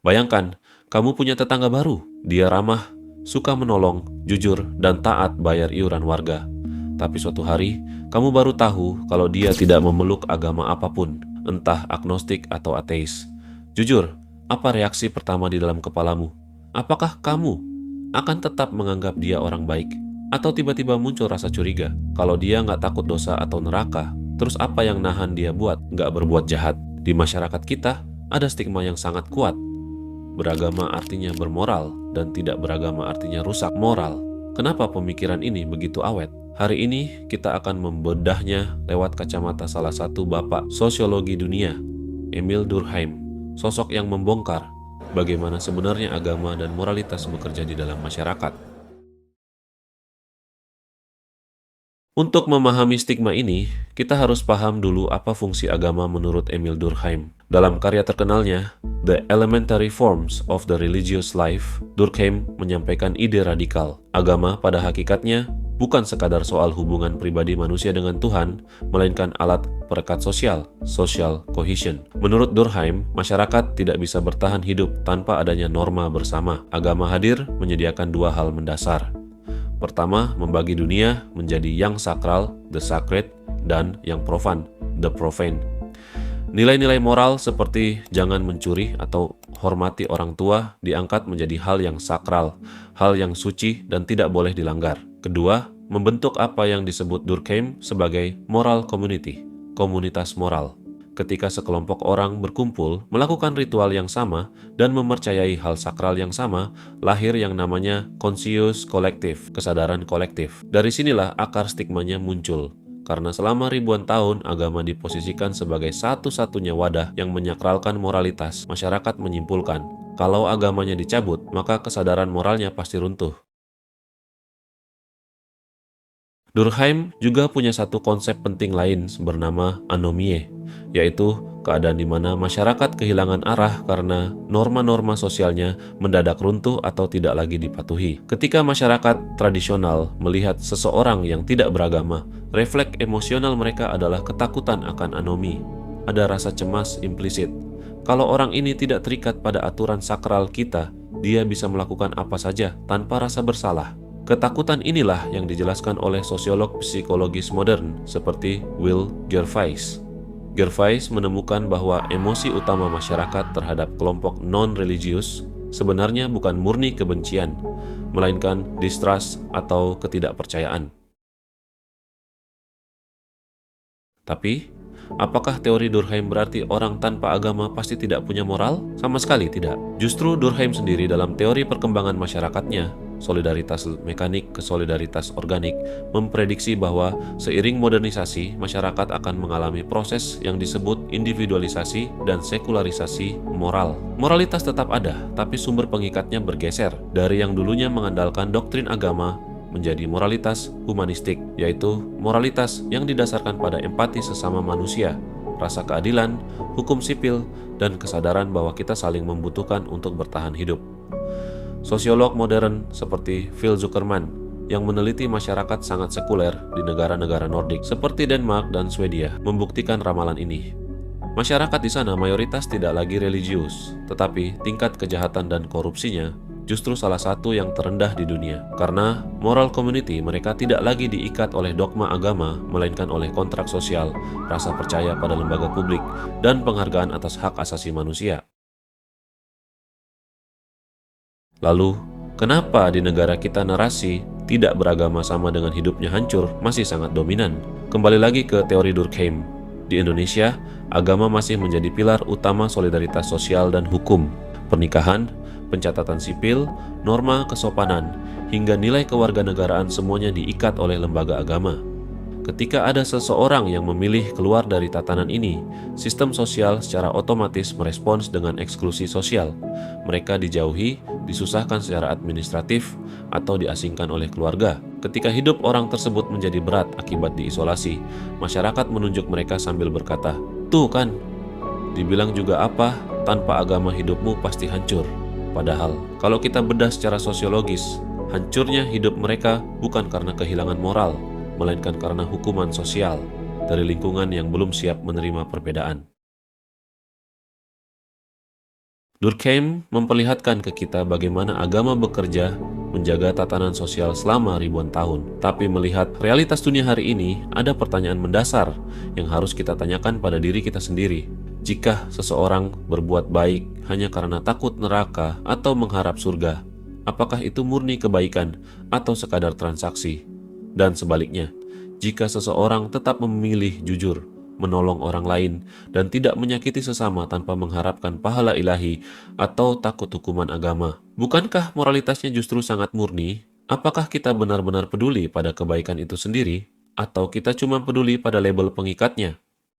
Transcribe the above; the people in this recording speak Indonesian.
Bayangkan, kamu punya tetangga baru. Dia ramah, suka menolong, jujur, dan taat bayar iuran warga. Tapi suatu hari, kamu baru tahu kalau dia tidak memeluk agama apapun, entah agnostik atau ateis. Jujur, apa reaksi pertama di dalam kepalamu? Apakah kamu akan tetap menganggap dia orang baik? Atau tiba-tiba muncul rasa curiga, kalau dia nggak takut dosa atau neraka, terus apa yang nahan dia buat nggak berbuat jahat? Di masyarakat kita, ada stigma yang sangat kuat. Beragama artinya bermoral, dan tidak beragama artinya rusak moral. Kenapa pemikiran ini begitu awet? Hari ini kita akan membedahnya lewat kacamata salah satu bapak sosiologi dunia, Emil Durkheim. Sosok yang membongkar bagaimana sebenarnya agama dan moralitas bekerja di dalam masyarakat. Untuk memahami stigma ini, kita harus paham dulu apa fungsi agama menurut Emil Durkheim. Dalam karya terkenalnya, The Elementary Forms of the Religious Life, Durkheim menyampaikan ide radikal. Agama pada hakikatnya bukan sekadar soal hubungan pribadi manusia dengan Tuhan, melainkan alat perekat sosial, social cohesion. Menurut Durkheim, masyarakat tidak bisa bertahan hidup tanpa adanya norma bersama. Agama hadir menyediakan dua hal mendasar. Pertama, membagi dunia menjadi yang sakral, the sacred, dan yang profan, the profane. Nilai-nilai moral seperti jangan mencuri atau hormati orang tua diangkat menjadi hal yang sakral, hal yang suci dan tidak boleh dilanggar. Kedua, membentuk apa yang disebut Durkheim sebagai moral community, komunitas moral. Ketika sekelompok orang berkumpul melakukan ritual yang sama dan mempercayai hal sakral yang sama, lahir yang namanya conscious kolektif, kesadaran kolektif. Dari sinilah akar stigmanya muncul. Karena selama ribuan tahun agama diposisikan sebagai satu-satunya wadah yang menyakralkan moralitas, masyarakat menyimpulkan, kalau agamanya dicabut, maka kesadaran moralnya pasti runtuh. Durkheim juga punya satu konsep penting lain bernama anomie, yaitu keadaan di mana masyarakat kehilangan arah karena norma-norma sosialnya mendadak runtuh atau tidak lagi dipatuhi. Ketika masyarakat tradisional melihat seseorang yang tidak beragama, refleks emosional mereka adalah ketakutan akan anomi. Ada rasa cemas implisit. Kalau orang ini tidak terikat pada aturan sakral kita, dia bisa melakukan apa saja tanpa rasa bersalah. Ketakutan inilah yang dijelaskan oleh sosiolog psikologis modern seperti Will Gervais. Gervais menemukan bahwa emosi utama masyarakat terhadap kelompok non-religius sebenarnya bukan murni kebencian, melainkan distrust atau ketidakpercayaan. Tapi, apakah teori Durkheim berarti orang tanpa agama pasti tidak punya moral? Sama sekali tidak. Justru Durkheim sendiri dalam teori perkembangan masyarakatnya, solidaritas mekanik ke solidaritas organik, memprediksi bahwa seiring modernisasi, masyarakat akan mengalami proses yang disebut individualisasi dan sekularisasi moral. Moralitas tetap ada, tapi sumber pengikatnya bergeser dari yang dulunya mengandalkan doktrin agama menjadi moralitas humanistik, yaitu moralitas yang didasarkan pada empati sesama manusia, rasa keadilan, hukum sipil, dan kesadaran bahwa kita saling membutuhkan untuk bertahan hidup. Sosiolog modern seperti Phil Zuckerman yang meneliti masyarakat sangat sekuler di negara-negara Nordik seperti Denmark dan Swedia membuktikan ramalan ini. Masyarakat di sana mayoritas tidak lagi religius, tetapi tingkat kejahatan dan korupsinya justru salah satu yang terendah di dunia. Karena moral community mereka tidak lagi diikat oleh dogma agama, melainkan oleh kontrak sosial, rasa percaya pada lembaga publik, dan penghargaan atas hak asasi manusia. Lalu, kenapa di negara kita narasi tidak beragama sama dengan hidupnya hancur masih sangat dominan? Kembali lagi ke teori Durkheim. Di Indonesia, agama masih menjadi pilar utama solidaritas sosial dan hukum. Pernikahan, pencatatan sipil, norma kesopanan, hingga nilai kewarganegaraan semuanya diikat oleh lembaga agama. Ketika ada seseorang yang memilih keluar dari tatanan ini, sistem sosial secara otomatis merespons dengan eksklusi sosial. Mereka dijauhi, disusahkan secara administratif, atau diasingkan oleh keluarga. Ketika hidup orang tersebut menjadi berat akibat diisolasi, masyarakat menunjuk mereka sambil berkata, "Tuh kan, dibilang juga apa, tanpa agama hidupmu pasti hancur." Padahal, kalau kita bedah secara sosiologis, hancurnya hidup mereka bukan karena kehilangan moral, melainkan karena hukuman sosial dari lingkungan yang belum siap menerima perbedaan. Durkheim memperlihatkan ke kita bagaimana agama bekerja menjaga tatanan sosial selama ribuan tahun. Tapi melihat realitas dunia hari ini, ada pertanyaan mendasar yang harus kita tanyakan pada diri kita sendiri. Jika seseorang berbuat baik hanya karena takut neraka atau mengharap surga, apakah itu murni kebaikan atau sekadar transaksi? Dan sebaliknya, jika seseorang tetap memilih jujur, menolong orang lain, dan tidak menyakiti sesama tanpa mengharapkan pahala ilahi atau takut hukuman agama, bukankah moralitasnya justru sangat murni? Apakah kita benar-benar peduli pada kebaikan itu sendiri, atau kita cuma peduli pada label pengikatnya?